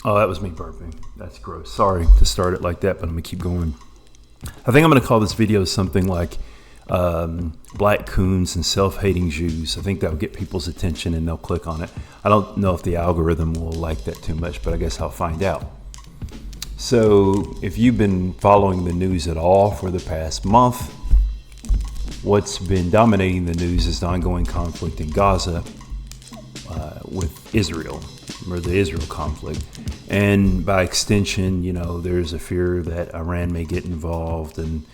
Oh, that was me burping. That's gross. Sorry to start it like that, but I'm going to keep going. I think I'm going to call this video something like Black Coons and Self-Hating Jews. I think that will get people's attention and they'll click on it. I don't know if the algorithm will like that too much, but I guess I'll find out. So if you've been following the news at all for the past month, what's been dominating the news is the ongoing conflict in Gaza with Israel, or the Israel conflict. And by extension, there's a fear that Iran may get involved, and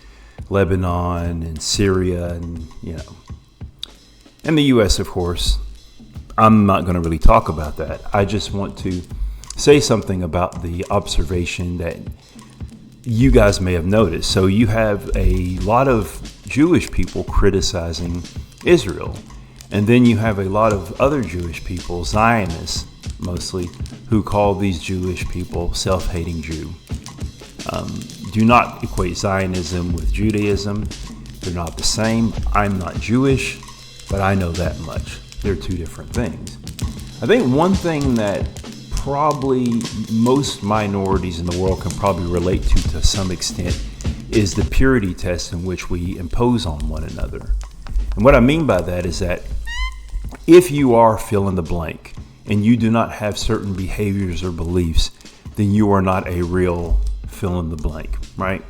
Lebanon and Syria, and and the U.S., of course. I'm not going to really talk about that. I just want to say something about the observation that you guys may have noticed. So you have a lot of Jewish people criticizing Israel. And then you have a lot of other Jewish people, Zionists mostly, who call these Jewish people self-hating Jew. Do not equate Zionism with Judaism. They're not the same. I'm not Jewish, but I know that much. They're two different things. I think one thing that probably most minorities in the world can probably relate to some extent is the purity test in which we impose on one another. And what I mean by that is that if you are fill in the blank and you do not have certain behaviors or beliefs, then you are not a real fill in the blank, right?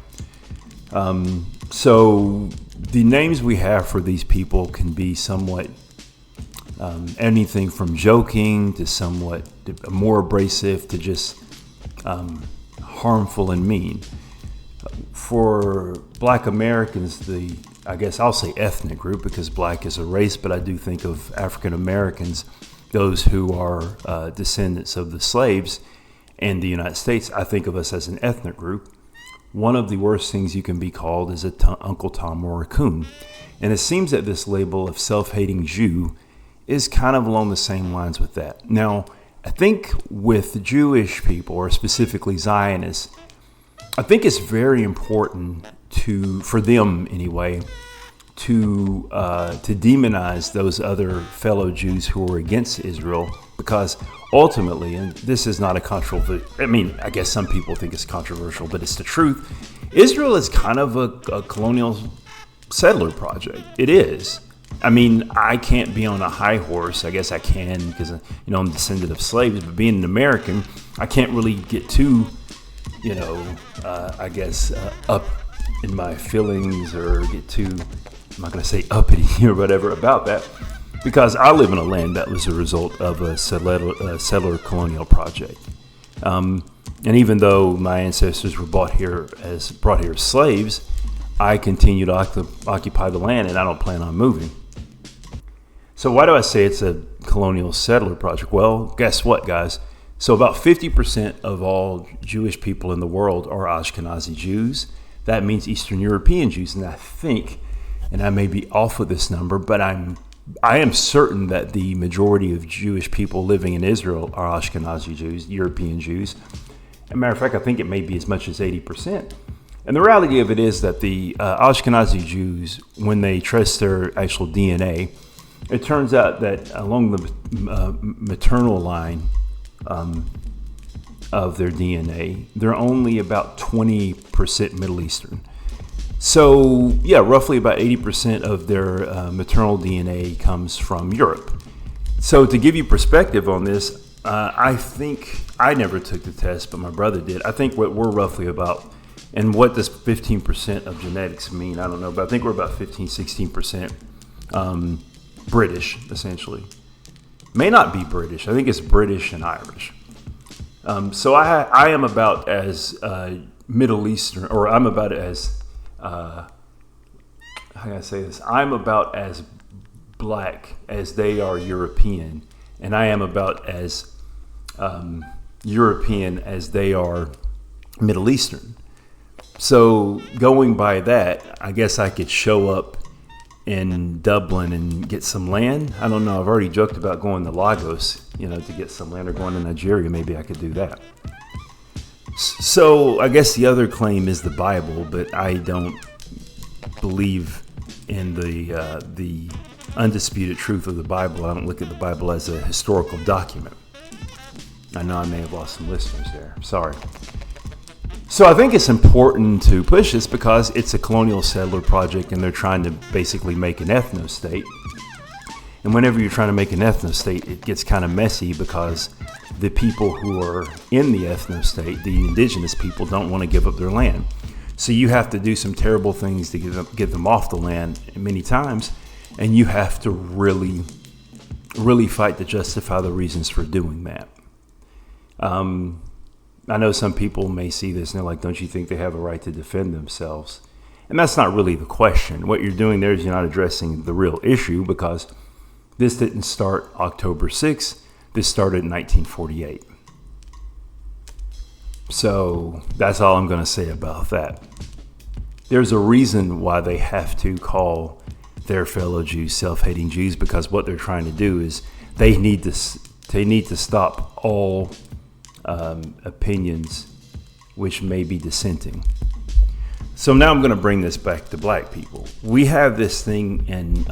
So the names we have for these people can be somewhat anything from joking to somewhat more abrasive to just harmful and mean. For Black Americans, I guess I'll say ethnic group because Black is a race, but I do think of African Americans, those who are descendants of the slaves in the United States. I think of us as an ethnic group. One of the worst things you can be called is Uncle Tom or a coon. And it seems that this label of self-hating Jew is kind of along the same lines with that. Now, I think with Jewish people, or specifically Zionists, I think it's very important for them anyway, to demonize those other fellow Jews who are against Israel, because ultimately, and this is not a controversial, I guess some people think it's controversial, but it's the truth. Israel is kind of a colonial settler project. It is. I can't be on a high horse. I guess I can because, I'm a descendant of slaves, but being an American, I can't really get too, up in my feelings or get too, I'm not going to say uppity or whatever about that, because I live in a land that was a result of a settler colonial project. And even though my ancestors were brought here as slaves, I continue to occupy the land, and I don't plan on moving. So why do I say it's a colonial settler project? Well, guess what, guys? So about 50% of all Jewish people in the world are Ashkenazi Jews. That means Eastern European Jews. And I think, and I may be off with this number, but I am certain that the majority of Jewish people living in Israel are Ashkenazi Jews, European Jews. As a matter of fact, I think it may be as much as 80%. And the reality of it is that the Ashkenazi Jews, when they trace their actual DNA, it turns out that along the maternal line of their DNA, they're only about 20% Middle Eastern. So, yeah, roughly about 80% of their maternal DNA comes from Europe. So to give you perspective on this, I think I never took the test, but my brother did. I think what we're roughly about, and what does 15% of genetics mean, I don't know, but I think we're about 15, 16% British, essentially. May not be British. I think it's British and Irish. So I am about as Middle Eastern, or I'm about as, how can I say this? I'm about as Black as they are European, and I am about as European as they are Middle Eastern. So going by that, I guess I could show up in Dublin and get some land. I don't know. I've already joked about going to Lagos, to get some land, or going to Nigeria. Maybe I could do that. So I guess the other claim is the Bible, but I don't believe in the undisputed truth of the Bible. I don't look at the Bible as a historical document. I know I may have lost some listeners there. Sorry. So I think it's important to push this because it's a colonial settler project and they're trying to basically make an ethno-state. And whenever you're trying to make an ethno-state, it gets kind of messy because the people who are in the ethno-state, the indigenous people, don't want to give up their land. So you have to do some terrible things to get them off the land many times, and you have to really, really fight to justify the reasons for doing that. I know some people may see this and they're like, don't you think they have a right to defend themselves? And that's not really the question. What you're doing there is you're not addressing the real issue, because this didn't start October 6th. This started in 1948. So that's all I'm going to say about that. There's a reason why they have to call their fellow Jews self-hating Jews, because what they're trying to do is they need to stop all opinions which may be dissenting. So now I'm going to bring this back to black people. We have this thing in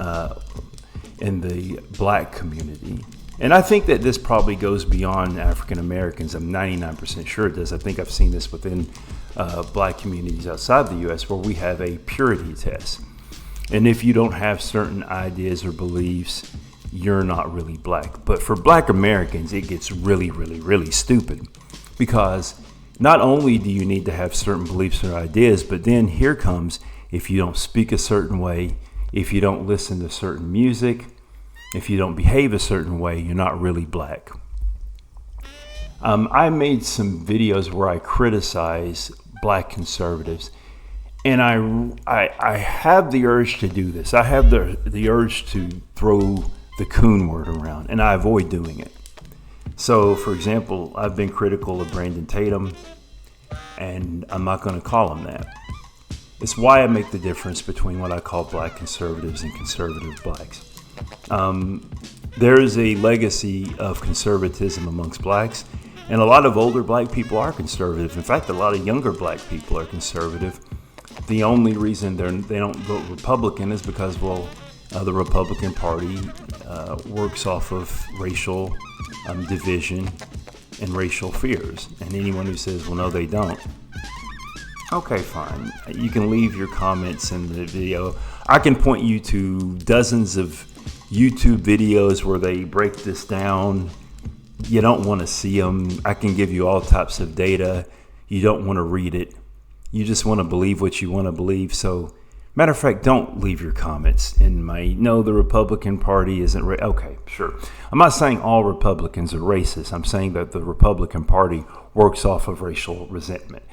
the black community, and I think that this probably goes beyond African Americans. I'm 99% sure it does. I think I've seen this within black communities outside the U.S. where we have a purity test. And if you don't have certain ideas or beliefs, you're not really black. But for black Americans, it gets really, really, really stupid, because not only do you need to have certain beliefs or ideas, but then here comes, if you don't speak a certain way, if you don't listen to certain music, if you don't behave a certain way, you're not really black. I made some videos where I criticize black conservatives, and I have the urge to do this. I have the urge to throw the coon word around, and I avoid doing it. So, for example, I've been critical of Brandon Tatum, and I'm not going to call him that. It's why I make the difference between what I call black conservatives and conservative blacks. There is a legacy of conservatism amongst blacks, and a lot of older black people are conservative. In fact, a lot of younger black people are conservative. The only reason they don't vote Republican is because, the Republican Party works off of racial division and racial fears. And anyone who says, well, no, they don't. Okay, fine. You can leave your comments in the video. I can point you to dozens of YouTube videos where they break this down. You don't want to see them. I can give you all types of data. You don't want to read it. You just want to believe what you want to believe. So, matter of fact, don't leave your comments in my, no, the Republican Party isn't, okay, sure. I'm not saying all Republicans are racist. I'm saying that the Republican Party works off of racial resentment.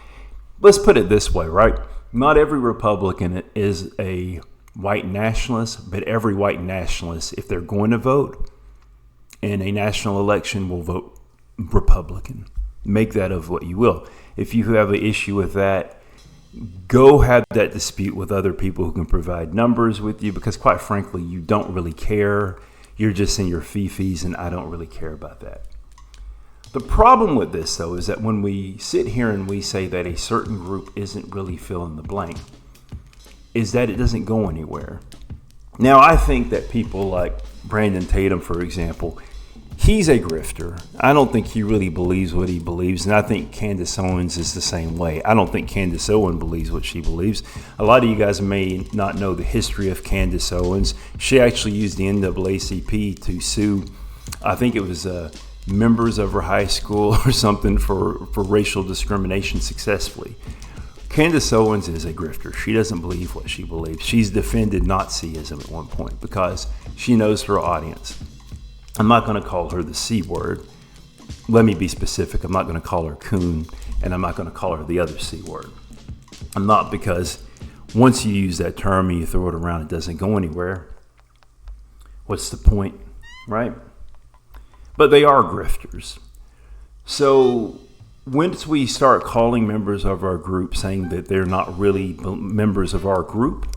Let's put it this way, right? Not every Republican is a white nationalist, but every white nationalist, if they're going to vote in a national election, will vote Republican. Make that of what you will. If you have an issue with that, go have that dispute with other people who can provide numbers with you, because quite frankly, you don't really care. You're just in your fifis, and I don't really care about that. The problem with this, though, is that when we sit here and we say that a certain group isn't really fill in the blank, is that it doesn't go anywhere. Now, I think that people like Brandon Tatum, for example, he's a grifter. I don't think he really believes what he believes, and I think Candace Owens is the same way. I don't think Candace Owens believes what she believes. A lot of you guys may not know the history of Candace Owens. She actually used the NAACP to sue, I think it was members of her high school or something for racial discrimination successfully. Candace Owens is a grifter. She doesn't believe what she believes. She's defended Nazism at one point because she knows her audience. I'm not going to call her the C word. Let me be specific. I'm not going to call her coon, and I'm not going to call her the other C word. I'm not, because once you use that term and you throw it around, it doesn't go anywhere. What's the point, right? But they are grifters. So once we start calling members of our group saying that they're not really members of our group,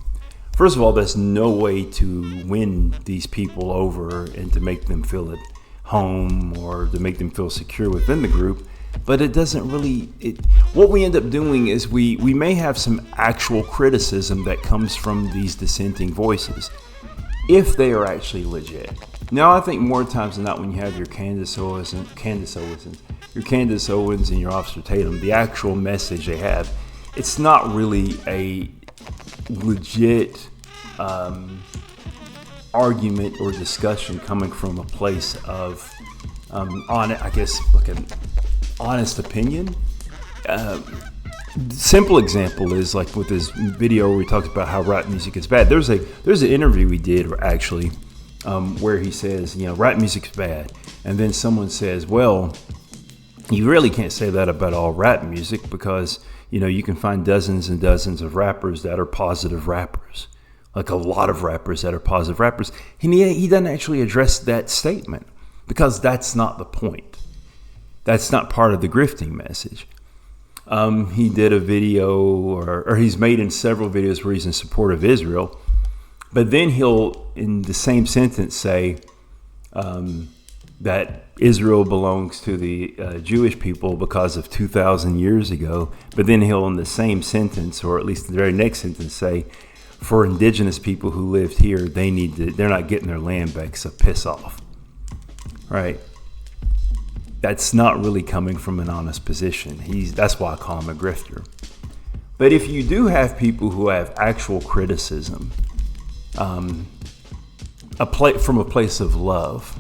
first of all, there's no way to win these people over and to make them feel at home or to make them feel secure within the group. But it doesn't really, what we end up doing is we may have some actual criticism that comes from these dissenting voices, if they are actually legit. Now, I think more times than not, when you have your Candace Owens and your Officer Tatum, the actual message they have, it's not really a legit argument or discussion coming from a place of an honest opinion. Simple example is like with this video where we talked about how rap music is bad. There's an interview we did actually where he says, rap music's bad, and then someone says, well, you really can't say that about all rap music because you can find dozens and dozens of rappers that are positive rappers, like a lot of rappers that are positive rappers, and he doesn't actually address that statement because that's not the point. That's not part of the grifting message. He did a video, or he's made in several videos where he's in support of Israel, but then he'll, in the same sentence, say that Israel belongs to the Jewish people because of 2,000 years ago. But then he'll, in the same sentence, or at least the very next sentence, say, for indigenous people who lived here, they're not getting their land back, so piss off. Right? That's not really coming from an honest position. That's why I call him a grifter. But if you do have people who have actual criticism, from a place of love,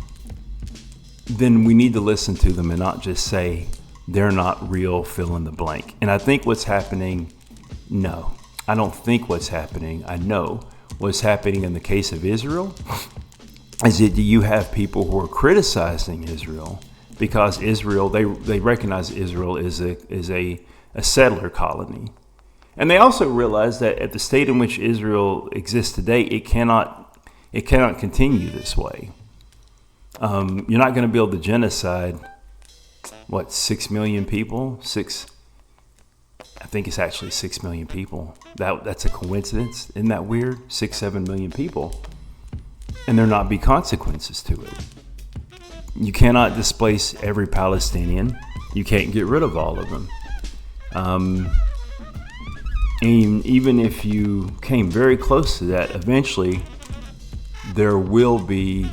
then we need to listen to them and not just say they're not real, fill in the blank. And I think what's happening, no, I don't think what's happening, I know what's happening in the case of Israel is that you have people who are criticizing Israel because Israel, they recognize Israel is a settler colony. And they also realize that at the state in which Israel exists today, it cannot continue this way. You're not going to be able to genocide, 6 million people? I think it's actually 6 million people. That's a coincidence. Isn't that weird? 6-7 million people. And there not be consequences to it. You cannot displace every Palestinian. You can't get rid of all of them. And even if you came very close to that, eventually there will be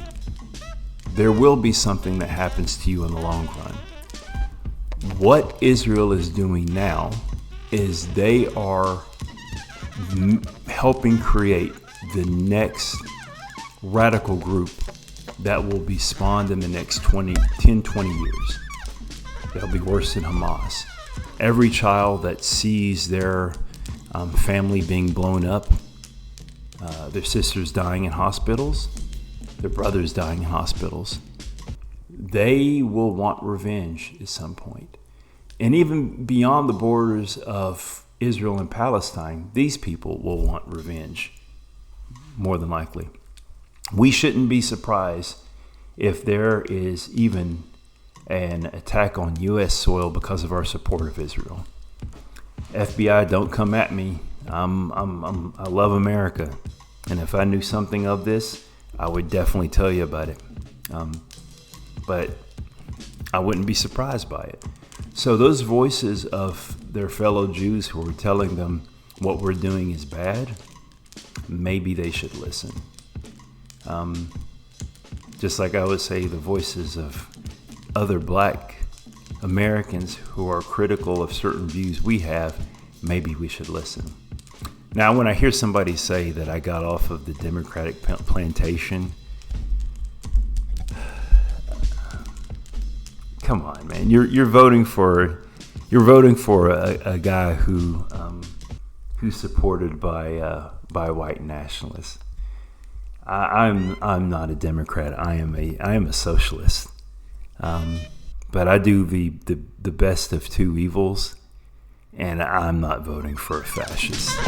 something that happens to you in the long run. What Israel is doing now is they are helping create the next radical group that will be spawned in the next 10, 20 years. They'll be worse than Hamas. Every child that sees their family being blown up, their sisters dying in hospitals, their brothers dying in hospitals, they will want revenge at some point. And even beyond the borders of Israel and Palestine, these people will want revenge, more than likely. We shouldn't be surprised if there is even an attack on U.S. soil because of our support of Israel. FBI, don't come at me. I love America, and if I knew something of this, I would definitely tell you about it. But I wouldn't be surprised by it. So those voices of their fellow Jews who are telling them what we're doing is bad, maybe they should listen. Just like I would say the voices of other black Americans who are critical of certain views we have, maybe we should listen. Now, when I hear somebody say that I got off of the Democratic plantation, come on, man! You're voting for a guy who's supported by white nationalists. I'm not a Democrat. I am a socialist. But I do the best of two evils, and I'm not voting for a fascist.